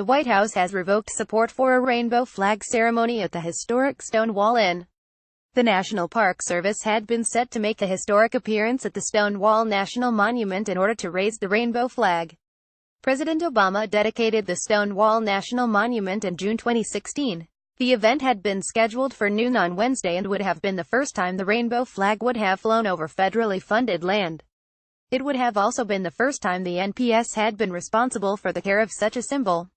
The White House has revoked support for a rainbow flag ceremony at the historic Stonewall Inn. The National Park Service had been set to make a historic appearance at the Stonewall National Monument in order to raise the rainbow flag. President Obama dedicated the Stonewall National Monument in June 2016. The event had been scheduled for noon on Wednesday and would have been the first time the rainbow flag would have flown over federally funded land. It would have also been the first time the NPS had been responsible for the care of such a symbol.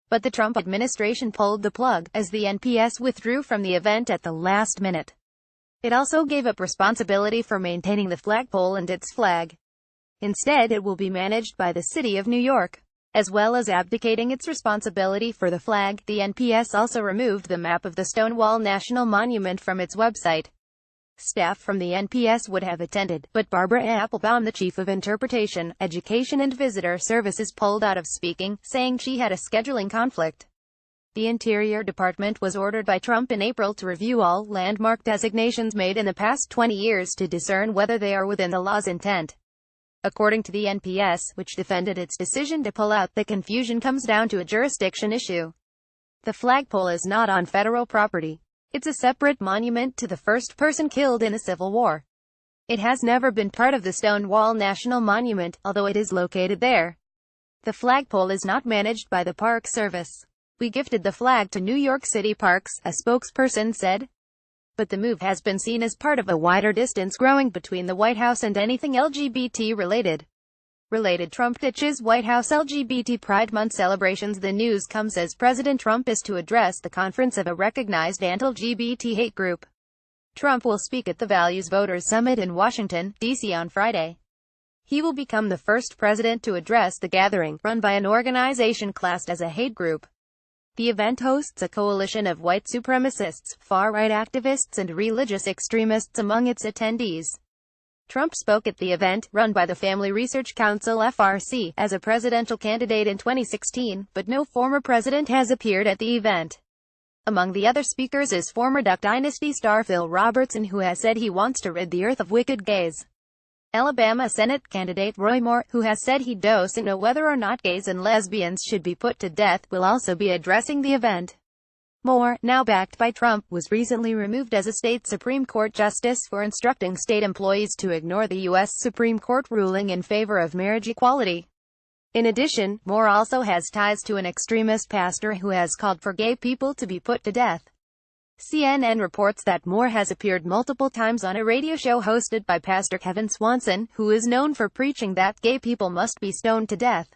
But the Trump administration pulled the plug, as the NPS withdrew from the event at the last minute. It also gave up responsibility for maintaining the flagpole and its flag. Instead, it will be managed by the City of New York. As well as abdicating its responsibility for the flag, the NPS also removed the map of the Stonewall National Monument from its website. Staff from the NPS would have attended, but Barbara Applebaum, the Chief of Interpretation, Education and Visitor Services, pulled out of speaking, saying she had a scheduling conflict. The Interior Department was ordered by Trump in April to review all landmark designations made in the past 20 years to discern whether they are within the law's intent. According to the NPS, which defended its decision to pull out, the confusion comes down to a jurisdiction issue. The flagpole is not on federal property. It's a separate monument to the first person killed in the Civil War. It has never been part of the Stonewall National Monument, although it is located there. The flagpole is not managed by the Park Service. We gifted the flag to New York City Parks, a spokesperson said. But the move has been seen as part of a wider distance growing between the White House and anything LGBT-related. Trump ditches White House LGBT Pride Month celebrations. The news comes as President Trump is to address the conference of a recognized anti-LGBT hate group. Trump will speak at the Values Voters Summit in Washington, D.C. on Friday. He will become the first president to address the gathering, run by an organization classed as a hate group. The event hosts a coalition of white supremacists, far-right activists and religious extremists among its attendees. Trump spoke at the event, run by the Family Research Council (FRC), as a presidential candidate in 2016, but no former president has appeared at the event. Among the other speakers is former Duck Dynasty star Phil Robertson, who has said he wants to rid the earth of wicked gays. Alabama Senate candidate Roy Moore, who has said he doesn't know whether or not gays and lesbians should be put to death, will also be addressing the event. Moore, now backed by Trump, was recently removed as a state Supreme Court justice for instructing state employees to ignore the U.S. Supreme Court ruling in favor of marriage equality. In addition, Moore also has ties to an extremist pastor who has called for gay people to be put to death. CNN reports that Moore has appeared multiple times on a radio show hosted by Pastor Kevin Swanson, who is known for preaching that gay people must be stoned to death.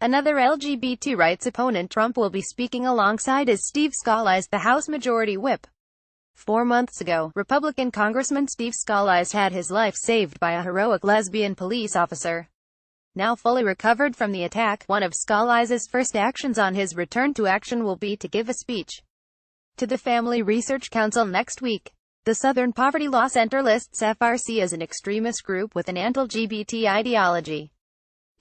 Another LGBT rights opponent Trump will be speaking alongside is Steve Scalise, the House Majority Whip. 4 months ago, Republican Congressman Steve Scalise had his life saved by a heroic lesbian police officer. Now fully recovered from the attack, one of Scalise's first actions on his return to action will be to give a speech to the Family Research Council next week. The Southern Poverty Law Center lists FRC as an extremist group with an anti-LGBT ideology.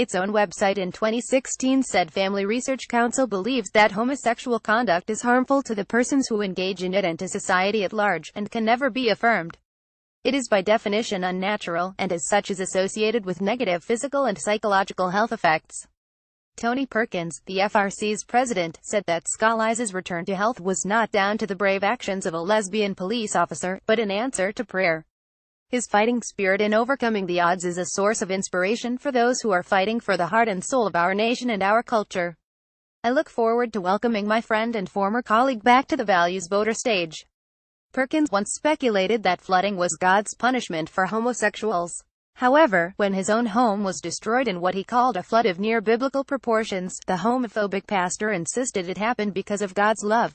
Its own website in 2016 said Family Research Council believes that homosexual conduct is harmful to the persons who engage in it and to society at large, and can never be affirmed. It is by definition unnatural, and as such is associated with negative physical and psychological health effects. Tony Perkins, the FRC's president, said that Scalise's return to health was not down to the brave actions of a lesbian police officer, but an answer to prayer. His fighting spirit in overcoming the odds is a source of inspiration for those who are fighting for the heart and soul of our nation and our culture. I look forward to welcoming my friend and former colleague back to the values voter stage. Perkins once speculated that flooding was God's punishment for homosexuals. However, when his own home was destroyed in what he called a flood of near-biblical proportions, the homophobic pastor insisted it happened because of God's love.